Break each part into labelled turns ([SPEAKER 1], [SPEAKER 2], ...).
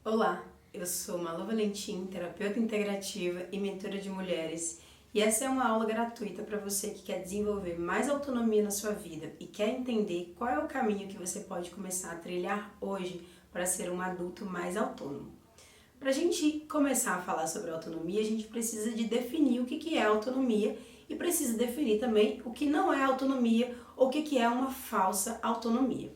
[SPEAKER 1] Olá, eu sou Malu Valentim, terapeuta integrativa e mentora de mulheres, e essa é uma aula gratuita para você que quer desenvolver mais autonomia na sua vida e quer entender qual é o caminho que você pode começar a trilhar hoje para ser um adulto mais autônomo. Para a gente começar a falar sobre autonomia, a gente precisa de definir o que é autonomia e precisa definir também o que não é autonomia ou o que é uma falsa autonomia.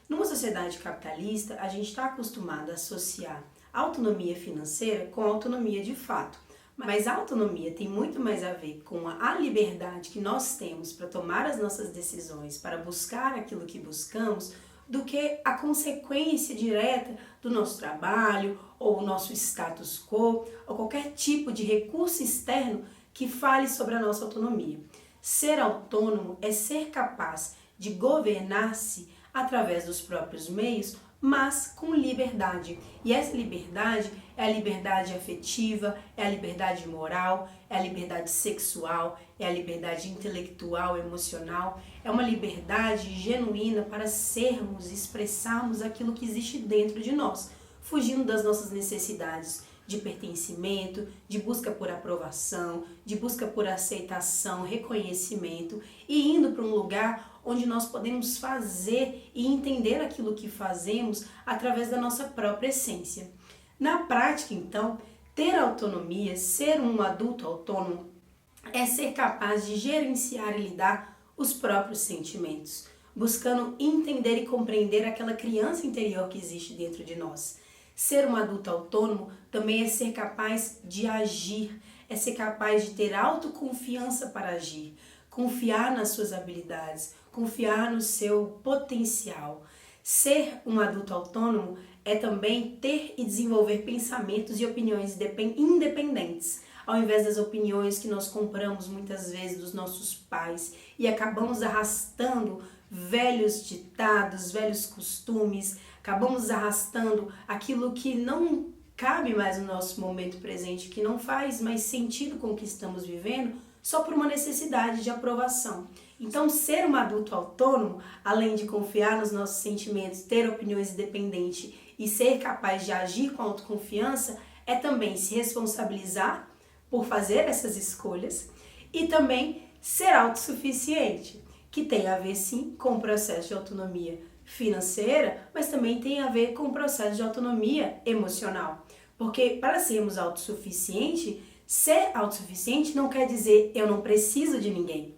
[SPEAKER 1] Numa sociedade capitalista, a gente está acostumado a associar autonomia financeira com autonomia de fato. Mas a autonomia tem muito mais a ver com a liberdade que nós temos para tomar as nossas decisões, para buscar aquilo que buscamos, do que a consequência direta do nosso trabalho, ou o nosso status quo, ou qualquer tipo de recurso externo que fale sobre a nossa autonomia. Ser autônomo é ser capaz de governar-se através dos próprios meios, mas com liberdade. E essa liberdade é a liberdade afetiva, é a liberdade moral, é a liberdade sexual, é a liberdade intelectual, emocional, é uma liberdade genuína para sermos, expressarmos aquilo que existe dentro de nós, fugindo das nossas necessidades de pertencimento, de busca por aprovação, de busca por aceitação, reconhecimento e indo para um lugar onde nós podemos fazer e entender aquilo que fazemos através da nossa própria essência. Na prática, então, ter autonomia, ser um adulto autônomo, é ser capaz de gerenciar e lidar os próprios sentimentos, buscando entender e compreender aquela criança interior que existe dentro de nós. Ser um adulto autônomo também é ser capaz de agir, é ser capaz de ter autoconfiança para agir, confiar nas suas habilidades, confiar no seu potencial. Ser um adulto autônomo é também ter e desenvolver pensamentos e opiniões independentes, ao invés das opiniões que nós compramos muitas vezes dos nossos pais e acabamos arrastando velhos ditados, velhos costumes, acabamos arrastando aquilo que não cabe mais no nosso momento presente, que não faz mais sentido com o que estamos vivendo, só por uma necessidade de aprovação. Então, ser um adulto autônomo, além de confiar nos nossos sentimentos, ter opiniões independentes e ser capaz de agir com autoconfiança, é também se responsabilizar por fazer essas escolhas e também ser autossuficiente, que tem a ver sim com o processo de autonomia financeira, mas também tem a ver com o processo de autonomia emocional. Porque para sermos autossuficientes, ser autossuficiente não quer dizer eu não preciso de ninguém.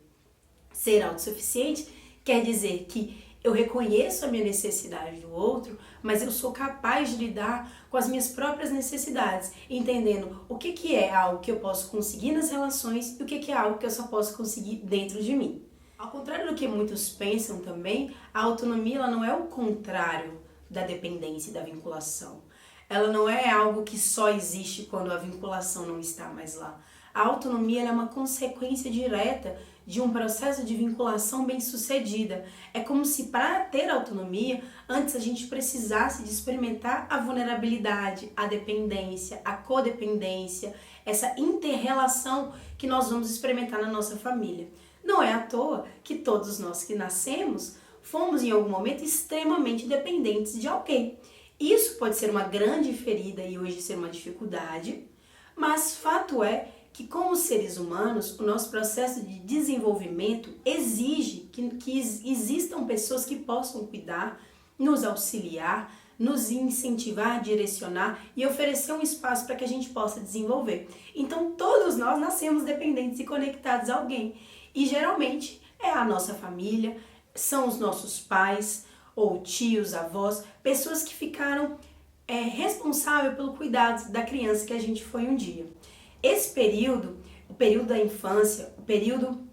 [SPEAKER 1] Ser autossuficiente quer dizer que eu reconheço a minha necessidade do outro, mas eu sou capaz de lidar com as minhas próprias necessidades, entendendo o que é algo que eu posso conseguir nas relações e o que é algo que eu só posso conseguir dentro de mim. Ao contrário do que muitos pensam também, a autonomia ela não é o contrário da dependência e da vinculação. Ela não é algo que só existe quando a vinculação não está mais lá. A autonomia é uma consequência direta de um processo de vinculação bem-sucedida. É como se para ter autonomia, antes a gente precisasse de experimentar a vulnerabilidade, a dependência, a codependência, essa inter-relação que nós vamos experimentar na nossa família. Não é à toa que todos nós que nascemos fomos em algum momento extremamente dependentes de alguém. Isso pode ser uma grande ferida e hoje ser uma dificuldade, mas fato é que como seres humanos, o nosso processo de desenvolvimento exige que existam pessoas que possam cuidar, nos auxiliar, nos incentivar, direcionar e oferecer um espaço para que a gente possa desenvolver. Então todos nós nascemos dependentes e conectados a alguém. E geralmente é a nossa família, são os nossos pais, ou tios, avós, pessoas que ficaram responsáveis pelo cuidado da criança que a gente foi um dia. Esse período, o período da infância, o período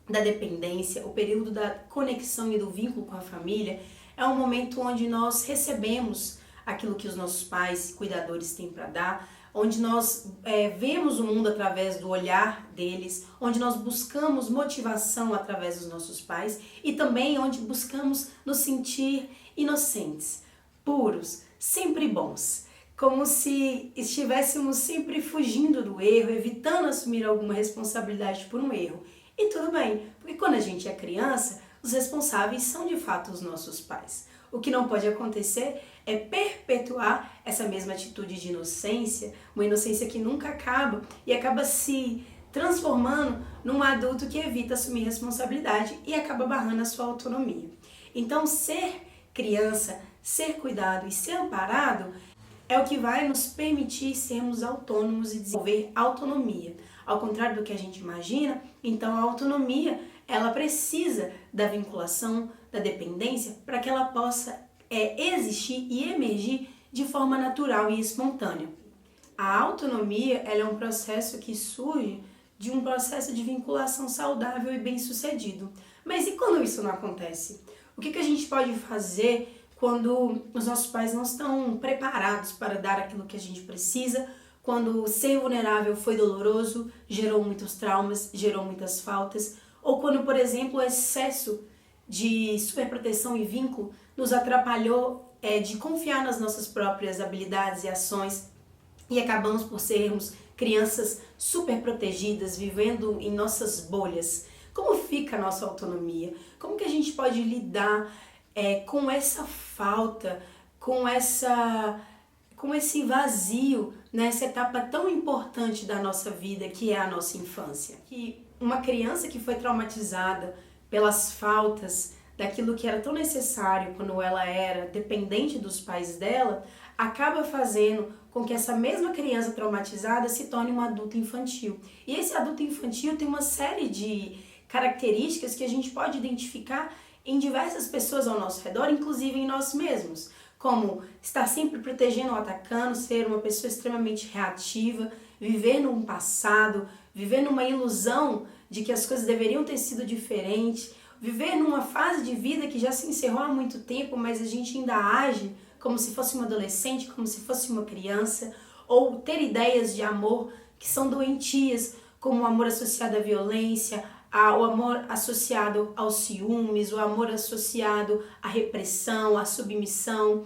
[SPEAKER 1] da dependência, o período da conexão e do vínculo com a família, é um momento onde nós recebemos aquilo que os nossos pais, cuidadores têm para dar, onde nós vemos o mundo através do olhar deles, onde nós buscamos motivação através dos nossos pais e também onde buscamos nos sentir inocentes, puros, sempre bons, como se estivéssemos sempre fugindo do erro, evitando assumir alguma responsabilidade por um erro. E tudo bem, porque quando a gente é criança, os responsáveis são de fato os nossos pais. O que não pode acontecer é perpetuar essa mesma atitude de inocência, uma inocência que nunca acaba e acaba se transformando num adulto que evita assumir responsabilidade e acaba barrando a sua autonomia. Então, ser criança, ser cuidado e ser amparado é o que vai nos permitir sermos autônomos e desenvolver autonomia. Ao contrário do que a gente imagina, então a autonomia ela precisa da vinculação, da dependência, para que ela possa existir e emergir de forma natural e espontânea. A autonomia ela é um processo que surge de um processo de vinculação saudável e bem-sucedido. Mas e quando isso não acontece? O que a gente pode fazer quando os nossos pais não estão preparados para dar aquilo que a gente precisa, quando ser vulnerável foi doloroso, gerou muitos traumas, gerou muitas faltas, ou quando, por exemplo, o excesso de superproteção e vínculo nos atrapalhou de confiar nas nossas próprias habilidades e ações e acabamos por sermos crianças super protegidas, vivendo em nossas bolhas. Como fica a nossa autonomia? Como que a gente pode lidar com essa falta, com esse vazio nessa etapa tão importante da nossa vida que é a nossa infância? Que uma criança que foi traumatizada pelas faltas daquilo que era tão necessário quando ela era dependente dos pais dela, acaba fazendo com que essa mesma criança traumatizada se torne um adulto infantil. E esse adulto infantil tem uma série de características que a gente pode identificar em diversas pessoas ao nosso redor, inclusive em nós mesmos, como estar sempre protegendo ou atacando, ser uma pessoa extremamente reativa, viver num passado, viver numa ilusão de que as coisas deveriam ter sido diferentes, viver numa fase de vida que já se encerrou há muito tempo, mas a gente ainda age como se fosse uma adolescente, como se fosse uma criança, ou ter ideias de amor que são doentias, como o amor associado à violência, o amor associado aos ciúmes, o amor associado à repressão, à submissão,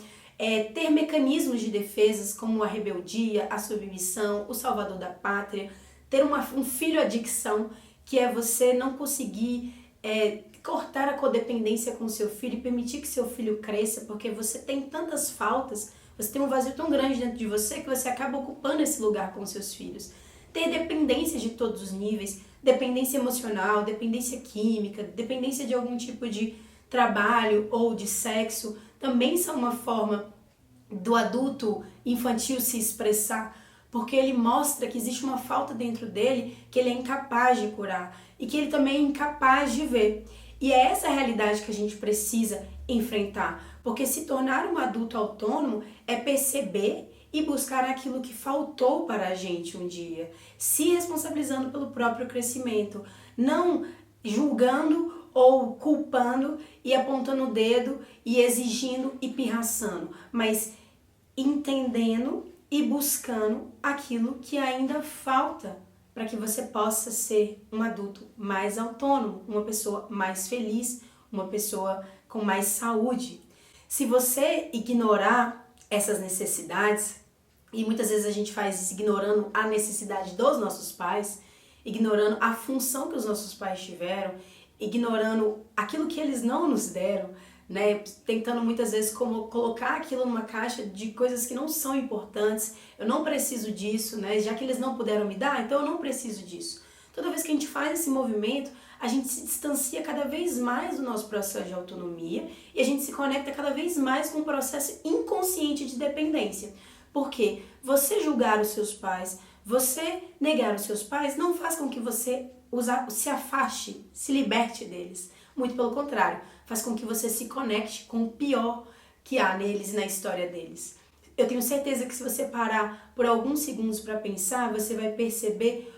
[SPEAKER 1] ter mecanismos de defesas como a rebeldia, a submissão, o salvador da pátria, ter um filho-adicção, que é você não conseguir cortar a codependência com o seu filho e permitir que seu filho cresça, porque você tem tantas faltas, você tem um vazio tão grande dentro de você que você acaba ocupando esse lugar com os seus filhos. Ter dependência de todos os níveis, dependência emocional, dependência química, dependência de algum tipo de trabalho ou de sexo, também são uma forma do adulto infantil se expressar, porque ele mostra que existe uma falta dentro dele que ele é incapaz de curar e que ele também é incapaz de ver. E é essa a realidade que a gente precisa enfrentar, porque se tornar um adulto autônomo é perceber e buscar aquilo que faltou para a gente um dia, se responsabilizando pelo próprio crescimento, não julgando ou culpando e apontando o dedo e exigindo e pirraçando, mas entendendo e buscando aquilo que ainda falta para que você possa ser um adulto mais autônomo, uma pessoa mais feliz, uma pessoa com mais saúde. Se você ignorar essas necessidades, e muitas vezes a gente faz isso ignorando a necessidade dos nossos pais, ignorando a função que os nossos pais tiveram, ignorando aquilo que eles não nos deram, né? Tentando muitas vezes como colocar aquilo numa caixa de coisas que não são importantes. Eu não preciso disso, né? Já que eles não puderam me dar, então eu não preciso disso. Toda vez que a gente faz esse movimento, a gente se distancia cada vez mais do nosso processo de autonomia e a gente se conecta cada vez mais com um processo inconsciente de dependência. Porque você julgar os seus pais, você negar os seus pais, não faz com que você se afaste, se liberte deles. Muito pelo contrário, faz com que você se conecte com o pior que há neles e na história deles. Eu tenho certeza que se você parar por alguns segundos para pensar, você vai perceber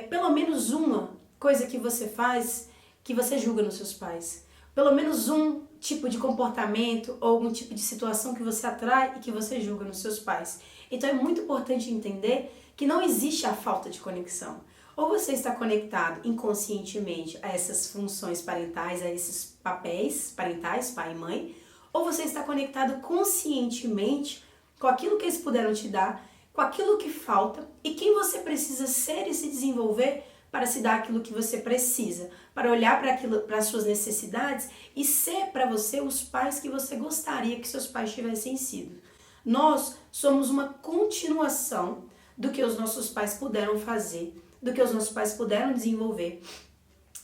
[SPEAKER 1] pelo menos uma coisa que você faz que você julga nos seus pais. Pelo menos um tipo de comportamento ou algum tipo de situação que você atrai e que você julga nos seus pais. Então é muito importante entender que não existe a falta de conexão. Ou você está conectado inconscientemente a essas funções parentais, a esses papéis parentais, pai e mãe, ou você está conectado conscientemente com aquilo que eles puderam te dar, com aquilo que falta e quem você precisa ser e se desenvolver para se dar aquilo que você precisa, para olhar para aquilo, para as suas necessidades e ser para você os pais que você gostaria que seus pais tivessem sido. Nós somos uma continuação do que os nossos pais puderam fazer, do que os nossos pais puderam desenvolver,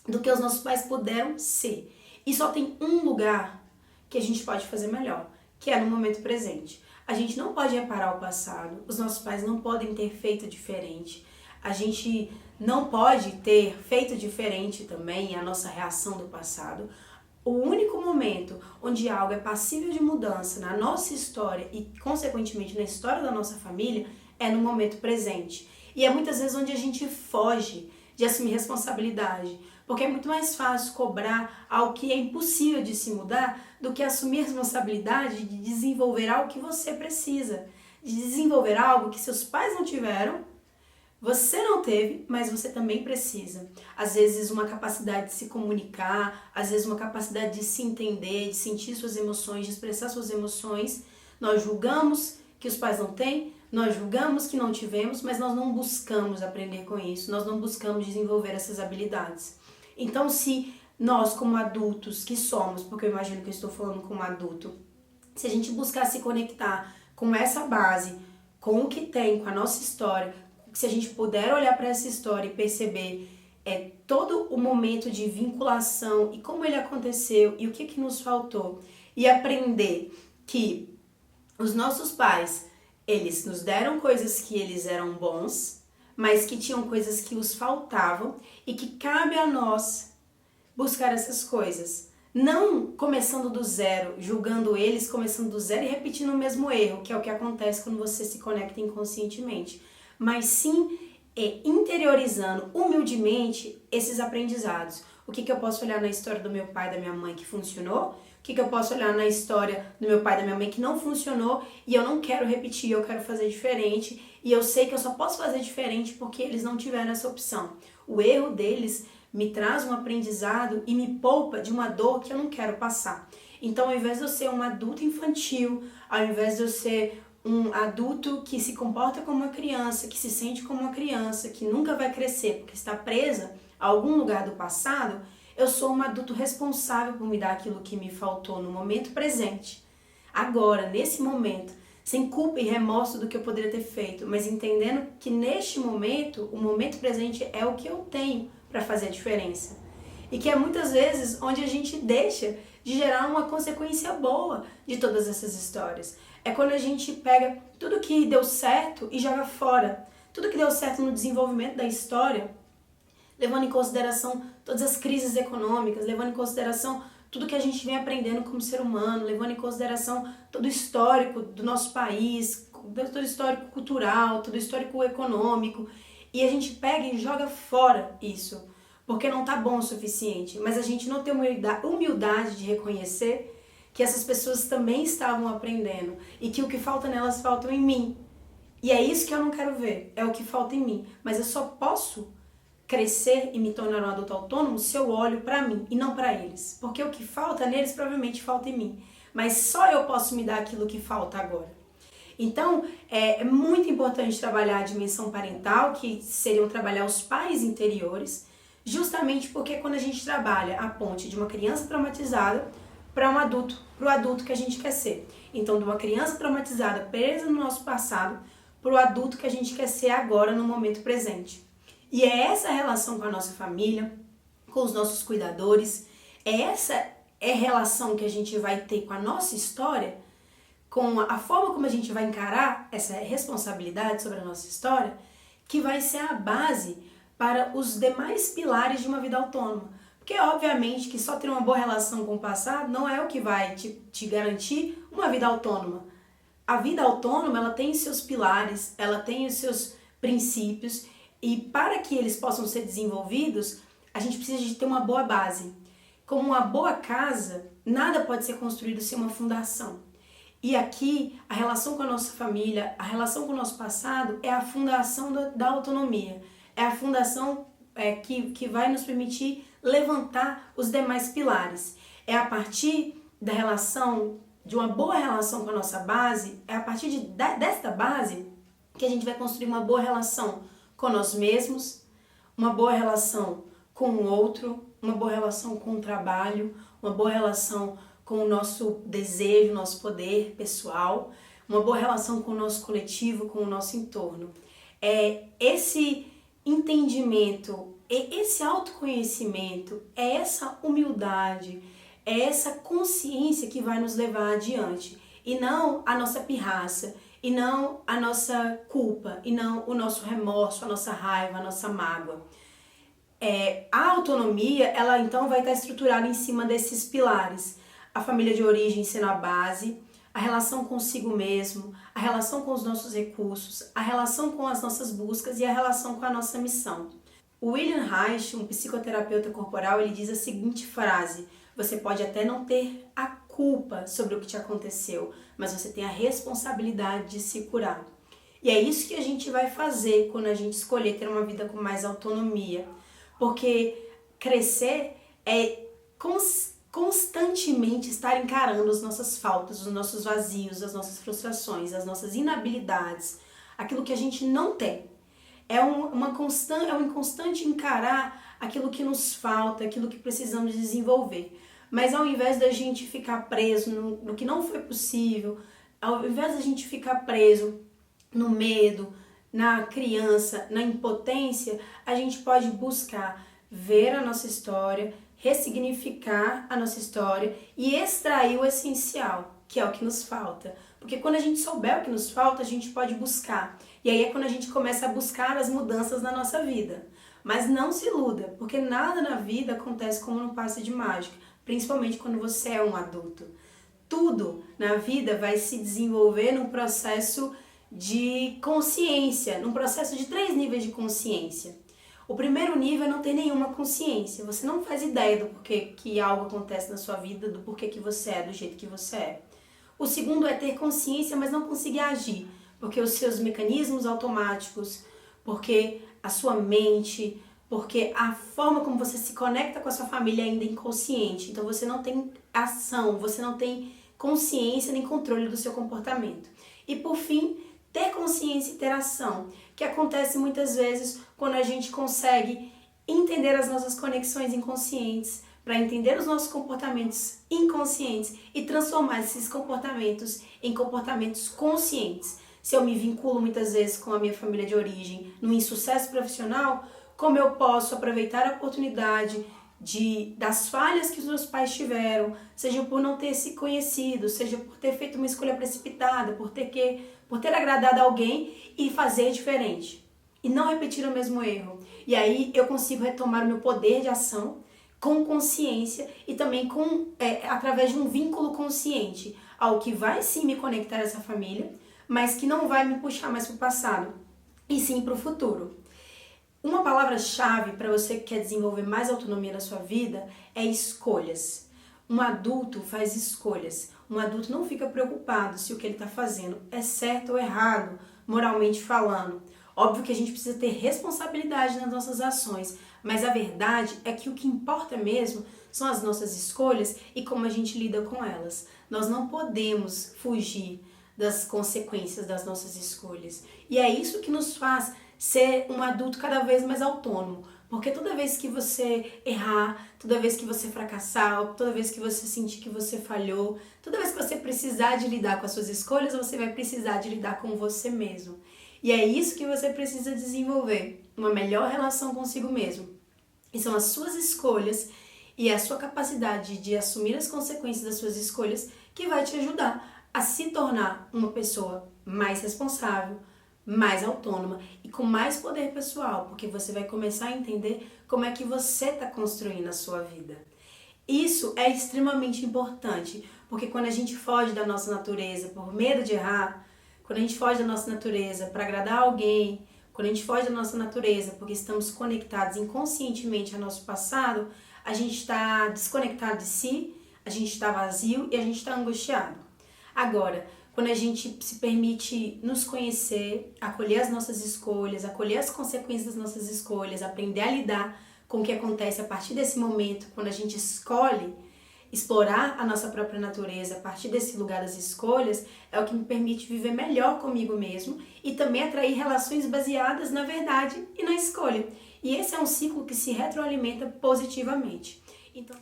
[SPEAKER 1] do que os nossos pais puderam ser. E só tem um lugar que a gente pode fazer melhor, que é no momento presente. A gente não pode reparar o passado, os nossos pais não podem ter feito diferente, a gente não pode ter feito diferente também a nossa reação do passado. O único momento onde algo é passível de mudança na nossa história e, consequentemente, na história da nossa família é no momento presente. E é muitas vezes onde a gente foge de assumir responsabilidade, porque é muito mais fácil cobrar algo que é impossível de se mudar do que assumir a responsabilidade de desenvolver algo que você precisa, de desenvolver algo que seus pais não tiveram, você não teve, mas você também precisa. Às vezes uma capacidade de se comunicar, às vezes uma capacidade de se entender, de sentir suas emoções, de expressar suas emoções. Nós julgamos que os pais não têm, nós julgamos que não tivemos, mas nós não buscamos aprender com isso, nós não buscamos desenvolver essas habilidades. Então, se nós, como adultos que somos, porque eu imagino que eu estou falando como adulto, se a gente buscar se conectar com essa base, com o que tem, com a nossa história, se a gente puder olhar para essa história e perceber todo o momento de vinculação e como ele aconteceu e o que nos faltou, e aprender que os nossos pais, eles nos deram coisas que eles eram bons, mas que tinham coisas que os faltavam e que cabe a nós buscar essas coisas. Não começando do zero, julgando eles, começando do zero e repetindo o mesmo erro, que é o que acontece quando você se conecta inconscientemente. Mas sim interiorizando humildemente esses aprendizados. O que eu posso olhar na história do meu pai e da minha mãe que funcionou? O que eu posso olhar na história do meu pai e da minha mãe que não funcionou e eu não quero repetir, eu quero fazer diferente e eu sei que eu só posso fazer diferente porque eles não tiveram essa opção. O erro deles me traz um aprendizado e me poupa de uma dor que eu não quero passar. Então, ao invés de eu ser um adulto infantil, ao invés de eu ser um adulto que se comporta como uma criança, que se sente como uma criança, que nunca vai crescer porque está presa a algum lugar do passado, eu sou um adulto responsável por me dar aquilo que me faltou no momento presente. Agora, nesse momento, sem culpa e remorso do que eu poderia ter feito, mas entendendo que neste momento, o momento presente é o que eu tenho para fazer a diferença. E que é muitas vezes onde a gente deixa de gerar uma consequência boa de todas essas histórias. É quando a gente pega tudo que deu certo e joga fora. Tudo que deu certo no desenvolvimento da história, levando em consideração todas as crises econômicas, levando em consideração tudo que a gente vem aprendendo como ser humano, levando em consideração todo o histórico do nosso país, todo o histórico cultural, todo o histórico econômico, e a gente pega e joga fora isso, porque não tá bom o suficiente, mas a gente não tem humildade de reconhecer que essas pessoas também estavam aprendendo e que o que falta nelas falta em mim. E é isso que eu não quero ver, é o que falta em mim, mas eu só posso crescer e me tornar um adulto autônomo se eu olho para mim e não para eles. Porque o que falta neles provavelmente falta em mim. Mas só eu posso me dar aquilo que falta agora. Então, é muito importante trabalhar a dimensão parental, que seriam trabalhar os pais interiores, justamente porque quando a gente trabalha a ponte de uma criança traumatizada para um adulto, para o adulto que a gente quer ser. Então, de uma criança traumatizada presa no nosso passado para o adulto que a gente quer ser agora no momento presente. E é essa relação com a nossa família, com os nossos cuidadores, essa relação que a gente vai ter com a nossa história, com a forma como a gente vai encarar essa responsabilidade sobre a nossa história, que vai ser a base para os demais pilares de uma vida autônoma. Porque, obviamente, que só ter uma boa relação com o passado não é o que vai te garantir uma vida autônoma. A vida autônoma, ela tem os seus pilares, ela tem os seus princípios, e para que eles possam ser desenvolvidos, a gente precisa de ter uma boa base. Como uma boa casa, nada pode ser construído sem uma fundação. E aqui, a relação com a nossa família, a relação com o nosso passado é a fundação da autonomia. É a fundação que vai nos permitir levantar os demais pilares. É a partir da relação, de uma boa relação com a nossa base, é a partir desta base que a gente vai construir uma boa relação com nós mesmos, uma boa relação com o outro, uma boa relação com o trabalho, uma boa relação com o nosso desejo, nosso poder pessoal, uma boa relação com o nosso coletivo, com o nosso entorno. É esse entendimento, esse autoconhecimento, é essa humildade, é essa consciência que vai nos levar adiante. E não a nossa pirraça, e não a nossa culpa, e não o nosso remorso, a nossa raiva, a nossa mágoa. A autonomia, ela então vai estar estruturada em cima desses pilares. A família de origem sendo a base, a relação consigo mesmo, a relação com os nossos recursos, a relação com as nossas buscas e a relação com a nossa missão. O William Reich, um psicoterapeuta corporal, ele diz a seguinte frase: você pode até não ter a culpa sobre o que te aconteceu, mas você tem a responsabilidade de se curar. E é isso que a gente vai fazer quando a gente escolher ter uma vida com mais autonomia. Porque crescer é constantemente estar encarando as nossas faltas, os nossos vazios, as nossas frustrações, as nossas inabilidades, aquilo que a gente não tem. É um constante encarar aquilo que nos falta, aquilo que precisamos desenvolver. Mas ao invés da gente ficar preso no que não foi possível, ao invés da gente ficar preso no medo, na criança, na impotência, a gente pode buscar ver a nossa história, ressignificar a nossa história e extrair o essencial, que é o que nos falta. Porque quando a gente souber o que nos falta, a gente pode buscar. E aí é quando a gente começa a buscar as mudanças na nossa vida. Mas não se iluda, porque nada na vida acontece como num passe de mágica, principalmente quando você é um adulto. Tudo na vida vai se desenvolver num processo de consciência, num processo de 3 níveis de consciência. O primeiro nível é não ter nenhuma consciência. Você não faz ideia do porquê que algo acontece na sua vida, do porquê que você é do jeito que você é. O segundo é ter consciência, mas não conseguir agir, porque os seus mecanismos automáticos, porque a sua mente, porque a forma como você se conecta com a sua família é ainda inconsciente. Então você não tem ação, você não tem consciência nem controle do seu comportamento. E por fim, ter consciência e ter ação, que acontece muitas vezes quando a gente consegue entender as nossas conexões inconscientes, para entender os nossos comportamentos inconscientes e transformar esses comportamentos em comportamentos conscientes. Se eu me vinculo muitas vezes com a minha família de origem no insucesso profissional, como eu posso aproveitar a oportunidade das falhas que os meus pais tiveram, seja por não ter se conhecido, seja por ter feito uma escolha precipitada, por ter agradado alguém e fazer diferente. E não repetir o mesmo erro. E aí eu consigo retomar o meu poder de ação com consciência e também através de um vínculo consciente ao que vai sim me conectar a essa família, mas que não vai me puxar mais para o passado, e sim para o futuro. Uma palavra-chave para você que quer desenvolver mais autonomia na sua vida é escolhas. Um adulto faz escolhas. Um adulto não fica preocupado se o que ele está fazendo é certo ou errado, moralmente falando. Óbvio que a gente precisa ter responsabilidade nas nossas ações, mas a verdade é que o que importa mesmo são as nossas escolhas e como a gente lida com elas. Nós não podemos fugir das consequências das nossas escolhas. E é isso que nos faz ser um adulto cada vez mais autônomo. Porque toda vez que você errar, toda vez que você fracassar, toda vez que você sentir que você falhou, toda vez que você precisar de lidar com as suas escolhas, você vai precisar de lidar com você mesmo. E é isso que você precisa desenvolver, uma melhor relação consigo mesmo. E são as suas escolhas e a sua capacidade de assumir as consequências das suas escolhas que vai te ajudar a se tornar uma pessoa mais responsável, mais autônoma e com mais poder pessoal, porque você vai começar a entender como é que você está construindo a sua vida. Isso é extremamente importante, porque quando a gente foge da nossa natureza por medo de errar, quando a gente foge da nossa natureza para agradar alguém, quando a gente foge da nossa natureza porque estamos conectados inconscientemente ao nosso passado, a gente está desconectado de si, a gente está vazio e a gente está angustiado. Agora, quando a gente se permite nos conhecer, acolher as nossas escolhas, acolher as consequências das nossas escolhas, aprender a lidar com o que acontece a partir desse momento, quando a gente escolhe explorar a nossa própria natureza a partir desse lugar das escolhas, é o que me permite viver melhor comigo mesmo e também atrair relações baseadas na verdade e na escolha. E esse é um ciclo que se retroalimenta positivamente.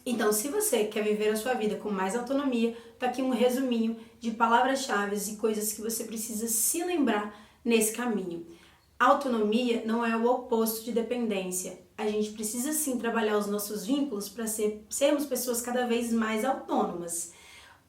[SPEAKER 1] Então, se você quer viver a sua vida com mais autonomia, tá aqui um resuminho de palavras-chave e coisas que você precisa se lembrar nesse caminho. Autonomia não é o oposto de dependência. A gente precisa sim trabalhar os nossos vínculos para sermos pessoas cada vez mais autônomas.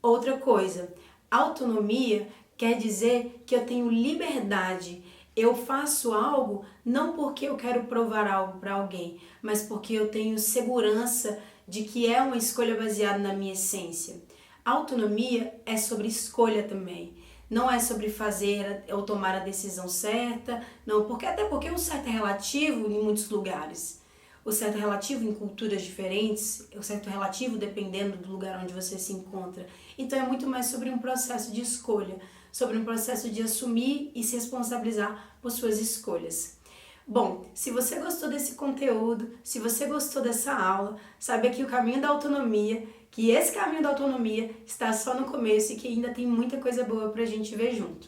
[SPEAKER 1] Outra coisa, autonomia quer dizer que eu tenho liberdade. Eu faço algo não porque eu quero provar algo para alguém, mas porque eu tenho segurança de que é uma escolha baseada na minha essência. Autonomia é sobre escolha também. Não é sobre fazer ou tomar a decisão certa, não, até porque o certo é relativo em muitos lugares. O certo é relativo em culturas diferentes, o certo é relativo dependendo do lugar onde você se encontra. Então é muito mais sobre um processo de escolha, sobre um processo de assumir e se responsabilizar por suas escolhas. Bom, se você gostou desse conteúdo, se você gostou dessa aula, saiba que o caminho da autonomia, que esse caminho da autonomia está só no começo e que ainda tem muita coisa boa pra gente ver junto.